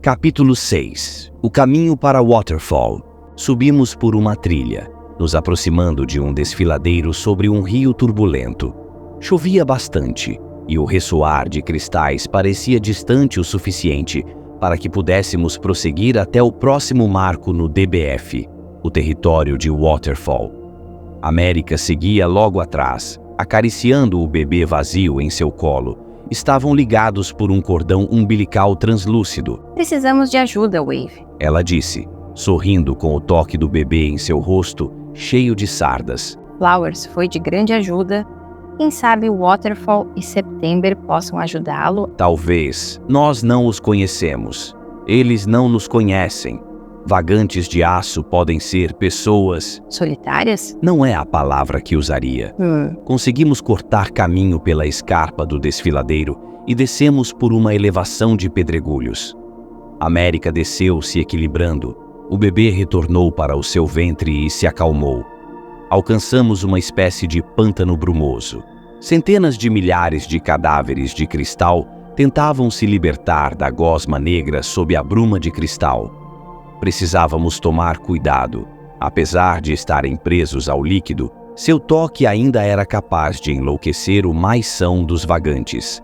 Capítulo 6. O caminho para Waterfall. Subimos por uma trilha, nos aproximando de um desfiladeiro sobre um rio turbulento. Chovia bastante, e o ressoar de cristais parecia distante o suficiente para que pudéssemos prosseguir até o próximo marco no DBF, o território de Waterfall. América seguia logo atrás, acariciando o bebê vazio em seu colo. Estavam ligados por um cordão umbilical translúcido. Precisamos de ajuda, Wave. Ela disse, sorrindo com o toque do bebê em seu rosto, cheio de sardas. Flowers foi de grande ajuda. Quem sabe Waterfall e September possam ajudá-lo? Talvez. Nós não os conhecemos. Eles não nos conhecem. Vagantes de aço podem ser pessoas... Solitárias? Não é a palavra que usaria. Conseguimos cortar caminho pela escarpa do desfiladeiro e descemos por uma elevação de pedregulhos. América desceu se equilibrando. O bebê retornou para o seu ventre e se acalmou. Alcançamos uma espécie de pântano brumoso. Centenas de milhares de cadáveres de cristal tentavam se libertar da gosma negra sob a bruma de cristal. Precisávamos tomar cuidado. Apesar de estarem presos ao líquido, seu toque ainda era capaz de enlouquecer o mais são dos vagantes.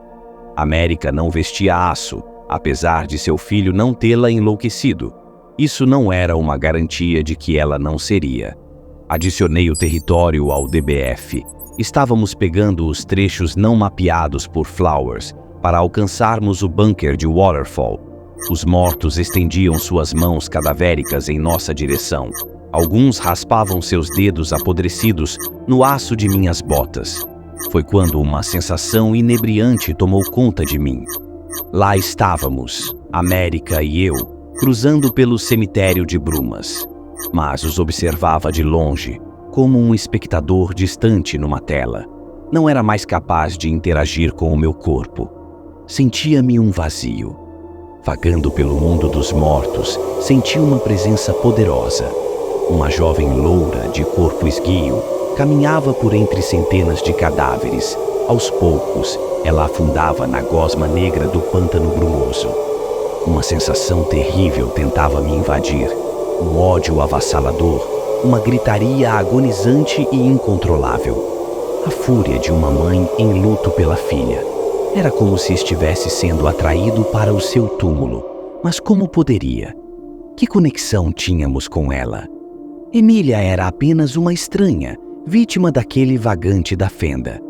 América não vestia aço, apesar de seu filho não tê-la enlouquecido. Isso não era uma garantia de que ela não seria. Adicionei o território ao DBF. Estávamos pegando os trechos não mapeados por Flowers para alcançarmos o bunker de Waterfall. Os mortos estendiam suas mãos cadavéricas em nossa direção. Alguns raspavam seus dedos apodrecidos no aço de minhas botas. Foi quando uma sensação inebriante tomou conta de mim. Lá estávamos, América e eu, cruzando pelo cemitério de brumas. Mas os observava de longe, como um espectador distante numa tela. Não era mais capaz de interagir com o meu corpo. Sentia-me um vazio. Vagando pelo mundo dos mortos, senti uma presença poderosa. Uma jovem loura de corpo esguio caminhava por entre centenas de cadáveres. Aos poucos, ela afundava na gosma negra do pântano brumoso. Uma sensação terrível tentava me invadir. Um ódio avassalador, uma gritaria agonizante e incontrolável. A fúria de uma mãe em luto pela filha. Era como se estivesse sendo atraído para o seu túmulo. Mas como poderia? Que conexão tínhamos com ela? Emília era apenas uma estranha, vítima daquele vagante da fenda.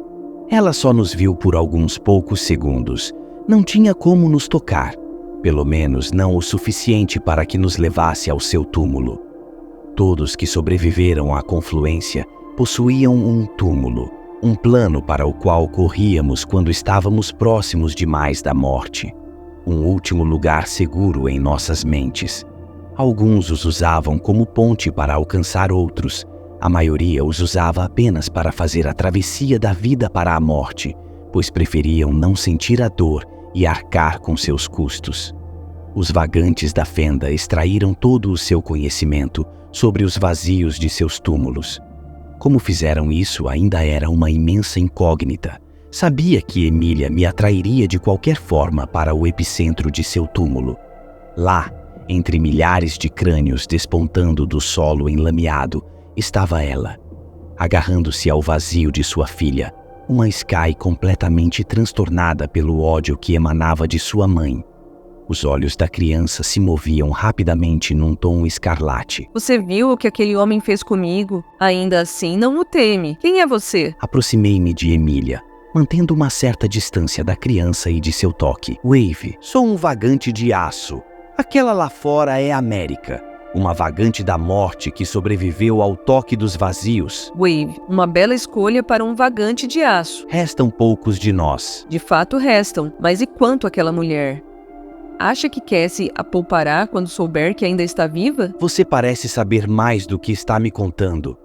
Ela só nos viu por alguns poucos segundos. Não tinha como nos tocar. Pelo menos não o suficiente para que nos levasse ao seu túmulo. Todos que sobreviveram à confluência possuíam um túmulo. Um plano para o qual corríamos quando estávamos próximos demais da morte. Um último lugar seguro em nossas mentes. Alguns os usavam como ponte para alcançar outros. A maioria os usava apenas para fazer a travessia da vida para a morte, pois preferiam não sentir a dor e arcar com seus custos. Os vagantes da fenda extraíram todo o seu conhecimento sobre os vazios de seus túmulos. Como fizeram isso ainda era uma imensa incógnita. Sabia que Emília me atrairia de qualquer forma para o epicentro de seu túmulo. Lá, entre milhares de crânios despontando do solo enlameado, estava ela, agarrando-se ao vazio de sua filha, uma Sky completamente transtornada pelo ódio que emanava de sua mãe. Os olhos da criança se moviam rapidamente num tom escarlate. Você viu o que aquele homem fez comigo? Ainda assim, não o teme. Quem é você? Aproximei-me de Emília, mantendo uma certa distância da criança e de seu toque. Wave, sou um vagante de aço. Aquela lá fora é América, uma vagante da morte que sobreviveu ao toque dos vazios. Wave, uma bela escolha para um vagante de aço. Restam poucos de nós. De fato restam, mas e quanto aquela mulher? Acha que Cassie a poupará quando souber que ainda está viva? Você parece saber mais do que está me contando.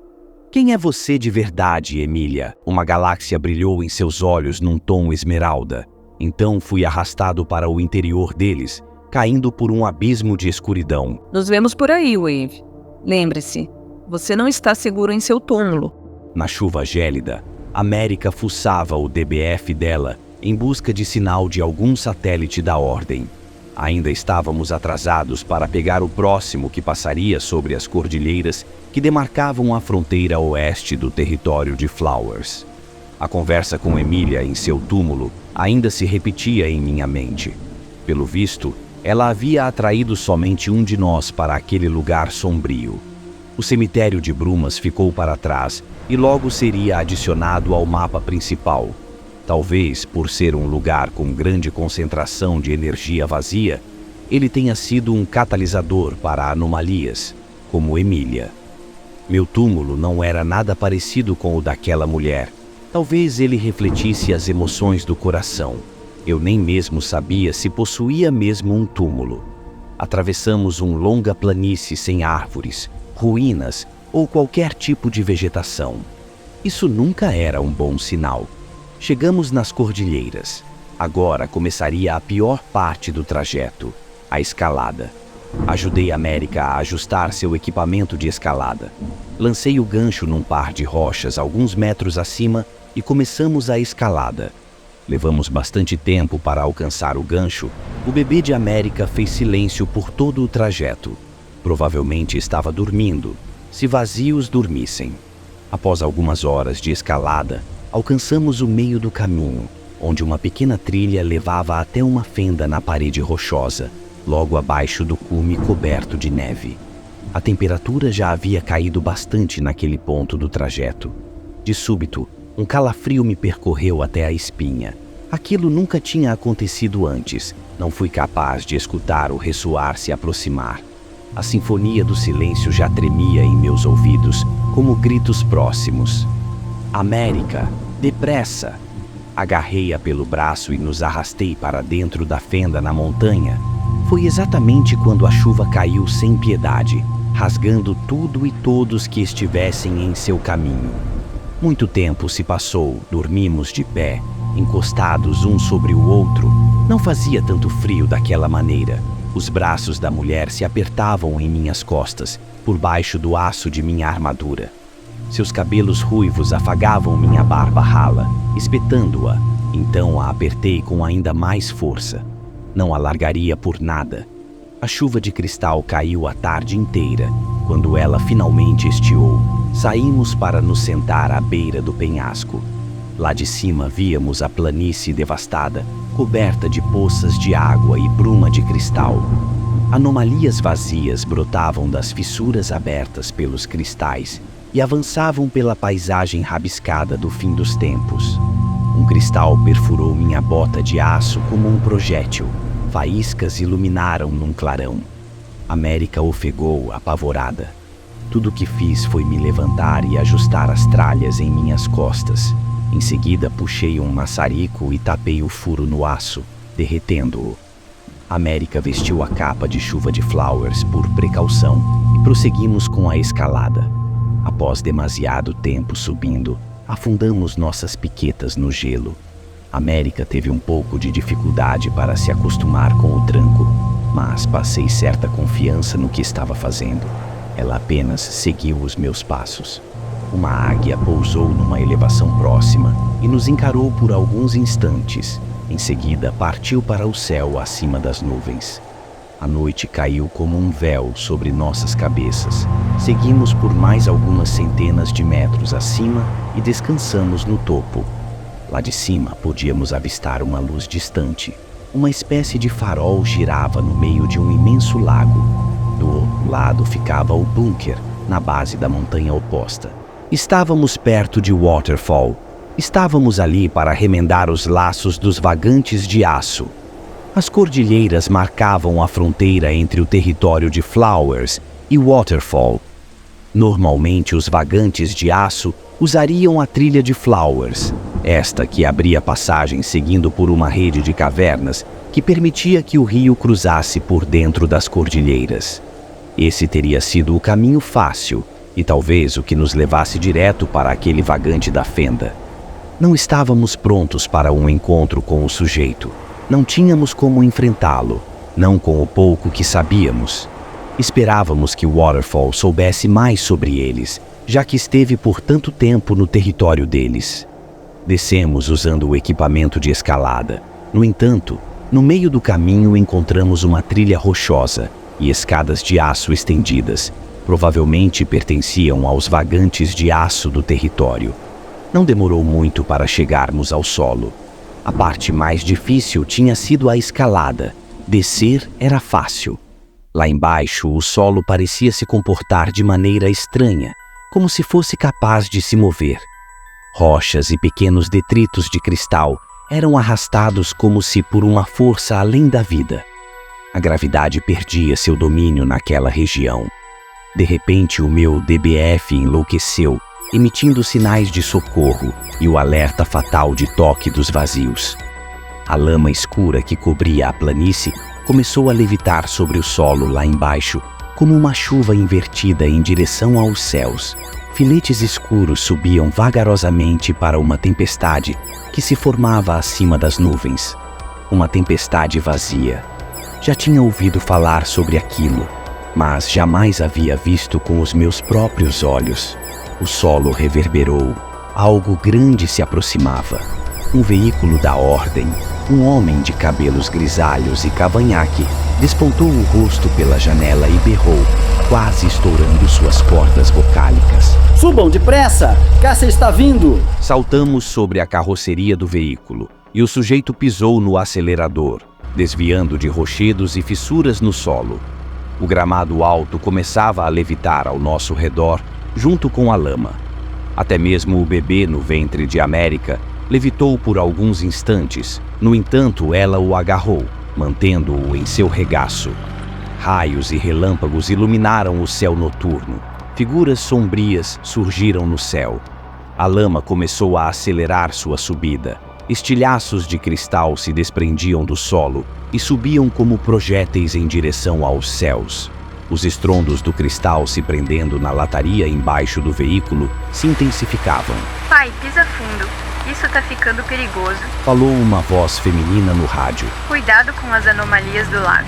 Quem é você de verdade, Emília? Uma galáxia brilhou em seus olhos num tom esmeralda. Então fui arrastado para o interior deles, caindo por um abismo de escuridão. Nos vemos por aí, Wave. Lembre-se, você não está seguro em seu túmulo. Na chuva gélida, América fuçava o DBF dela em busca de sinal de algum satélite da Ordem. Ainda estávamos atrasados para pegar o próximo que passaria sobre as cordilheiras que demarcavam a fronteira oeste do território de Flowers. A conversa com Emília em seu túmulo ainda se repetia em minha mente. Pelo visto, ela havia atraído somente um de nós para aquele lugar sombrio. O cemitério de Brumas ficou para trás e logo seria adicionado ao mapa principal. Talvez por ser um lugar com grande concentração de energia vazia, ele tenha sido um catalisador para anomalias, como Emília. Meu túmulo não era nada parecido com o daquela mulher. Talvez ele refletisse as emoções do coração. Eu nem mesmo sabia se possuía mesmo um túmulo. Atravessamos uma longa planície sem árvores, ruínas ou qualquer tipo de vegetação. Isso nunca era um bom sinal. Chegamos nas cordilheiras. Agora começaria a pior parte do trajeto, a escalada. Ajudei América a ajustar seu equipamento de escalada. Lancei o gancho num par de rochas alguns metros acima e começamos a escalada. Levamos bastante tempo para alcançar o gancho. O bebê de América fez silêncio por todo o trajeto. Provavelmente estava dormindo, se vazios dormissem. Após algumas horas de escalada, alcançamos o meio do caminho, onde uma pequena trilha levava até uma fenda na parede rochosa, logo abaixo do cume coberto de neve. A temperatura já havia caído bastante naquele ponto do trajeto. De súbito, um calafrio me percorreu até a espinha. Aquilo nunca tinha acontecido antes. Não fui capaz de escutar o ressoar se aproximar. A sinfonia do silêncio já tremia em meus ouvidos, como gritos próximos. América, depressa! Agarrei-a pelo braço e nos arrastei para dentro da fenda na montanha. Foi exatamente quando a chuva caiu sem piedade, rasgando tudo e todos que estivessem em seu caminho. Muito tempo se passou, dormimos de pé, encostados um sobre o outro. Não fazia tanto frio daquela maneira. Os braços da mulher se apertavam em minhas costas, por baixo do aço de minha armadura. Seus cabelos ruivos afagavam minha barba rala, espetando-a. Então a apertei com ainda mais força. Não a largaria por nada. A chuva de cristal caiu a tarde inteira. Quando ela finalmente estiou, saímos para nos sentar à beira do penhasco. Lá de cima víamos a planície devastada, coberta de poças de água e bruma de cristal. Anomalias vazias brotavam das fissuras abertas pelos cristais e avançavam pela paisagem rabiscada do fim dos tempos. Um cristal perfurou minha bota de aço como um projétil. Faíscas iluminaram num clarão. América ofegou, apavorada. Tudo o que fiz foi me levantar e ajustar as tralhas em minhas costas. Em seguida, puxei um maçarico e tapei o furo no aço, derretendo-o. América vestiu a capa de chuva de Flowers por precaução e prosseguimos com a escalada. Após demasiado tempo subindo, afundamos nossas piquetas no gelo. América teve um pouco de dificuldade para se acostumar com o tranco, mas passei certa confiança no que estava fazendo. Ela apenas seguiu os meus passos. Uma águia pousou numa elevação próxima e nos encarou por alguns instantes. Em seguida, partiu para o céu acima das nuvens. A noite caiu como um véu sobre nossas cabeças. Seguimos por mais algumas centenas de metros acima e descansamos no topo. Lá de cima, podíamos avistar uma luz distante. Uma espécie de farol girava no meio de um imenso lago. Do outro lado ficava o bunker, na base da montanha oposta. Estávamos perto de Waterfall. Estávamos ali para remendar os laços dos vagantes de aço. As cordilheiras marcavam a fronteira entre o território de Flowers e Waterfall. Normalmente, os vagantes de aço usariam a trilha de Flowers, esta que abria passagem seguindo por uma rede de cavernas que permitia que o rio cruzasse por dentro das cordilheiras. Esse teria sido o caminho fácil e talvez o que nos levasse direto para aquele vagante da fenda. Não estávamos prontos para um encontro com o sujeito. Não tínhamos como enfrentá-lo, não com o pouco que sabíamos. Esperávamos que Waterfall soubesse mais sobre eles, já que esteve por tanto tempo no território deles. Descemos usando o equipamento de escalada. No entanto, No meio do caminho encontramos uma trilha rochosa e escadas de aço estendidas. Provavelmente pertenciam aos vagantes de aço do território. Não demorou muito para chegarmos ao solo. A parte mais difícil tinha sido a escalada. Descer era fácil. Lá embaixo, o solo parecia se comportar de maneira estranha, como se fosse capaz de se mover. Rochas e pequenos detritos de cristal eram arrastados como se por uma força além da vida. A gravidade perdia seu domínio naquela região. De repente, o meu DBF enlouqueceu, emitindo sinais de socorro e o alerta fatal de toque dos vazios. A lama escura que cobria a planície começou a levitar sobre o solo lá embaixo, como uma chuva invertida em direção aos céus. Filetes escuros subiam vagarosamente para uma tempestade que se formava acima das nuvens. Uma tempestade vazia. Já tinha ouvido falar sobre aquilo, mas jamais havia visto com os meus próprios olhos. O solo reverberou. Algo grande se aproximava. Um veículo da ordem. Um homem de cabelos grisalhos e cavanhaque despontou o rosto pela janela e berrou, quase estourando suas cordas vocálicas. Subam depressa! Cassia está vindo! Saltamos sobre a carroceria do veículo e o sujeito pisou no acelerador, desviando de rochedos e fissuras no solo. O gramado alto começava a levitar ao nosso redor, junto com a lama. Até mesmo o bebê no ventre de América levitou por alguns instantes. No entanto, ela o agarrou, mantendo-o em seu regaço. Raios e relâmpagos iluminaram o céu noturno. Figuras sombrias surgiram no céu. A lama começou a acelerar sua subida. Estilhaços de cristal se desprendiam do solo e subiam como projéteis em direção aos céus. Os estrondos do cristal se prendendo na lataria embaixo do veículo se intensificavam. Pai, pisa fundo. Isso tá ficando perigoso. Falou uma voz feminina no rádio. Cuidado com as anomalias do lago.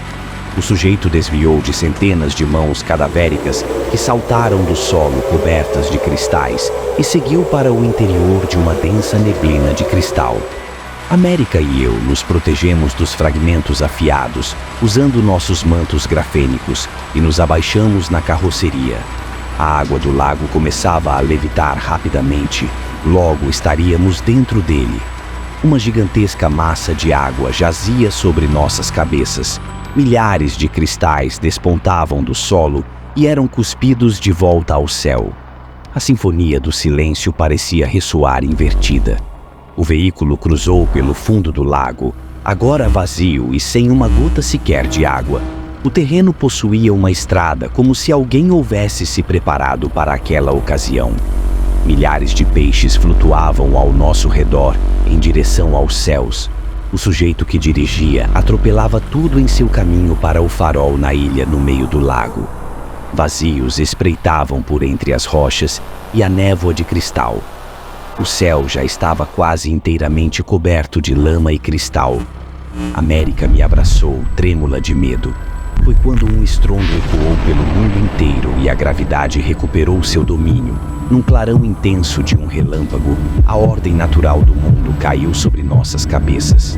O sujeito desviou de centenas de mãos cadavéricas que saltaram do solo cobertas de cristais e seguiu para o interior de uma densa neblina de cristal. América e eu nos protegemos dos fragmentos afiados, usando nossos mantos grafênicos, e nos abaixamos na carroceria. A água do lago começava a levitar rapidamente. Logo estaríamos dentro dele. Uma gigantesca massa de água jazia sobre nossas cabeças. Milhares de cristais despontavam do solo e eram cuspidos de volta ao céu. A sinfonia do silêncio parecia ressoar invertida. O veículo cruzou pelo fundo do lago, agora vazio e sem uma gota sequer de água. O terreno possuía uma estrada, como se alguém houvesse se preparado para aquela ocasião. Milhares de peixes flutuavam ao nosso redor, em direção aos céus. O sujeito que dirigia atropelava tudo em seu caminho para o farol na ilha no meio do lago. Vazios espreitavam por entre as rochas e a névoa de cristal. O céu já estava quase inteiramente coberto de lama e cristal. América me abraçou, trêmula de medo. Foi quando um estrondo ecoou pelo mundo inteiro e a gravidade recuperou seu domínio. Num clarão intenso de um relâmpago, a ordem natural do mundo caiu sobre nossas cabeças.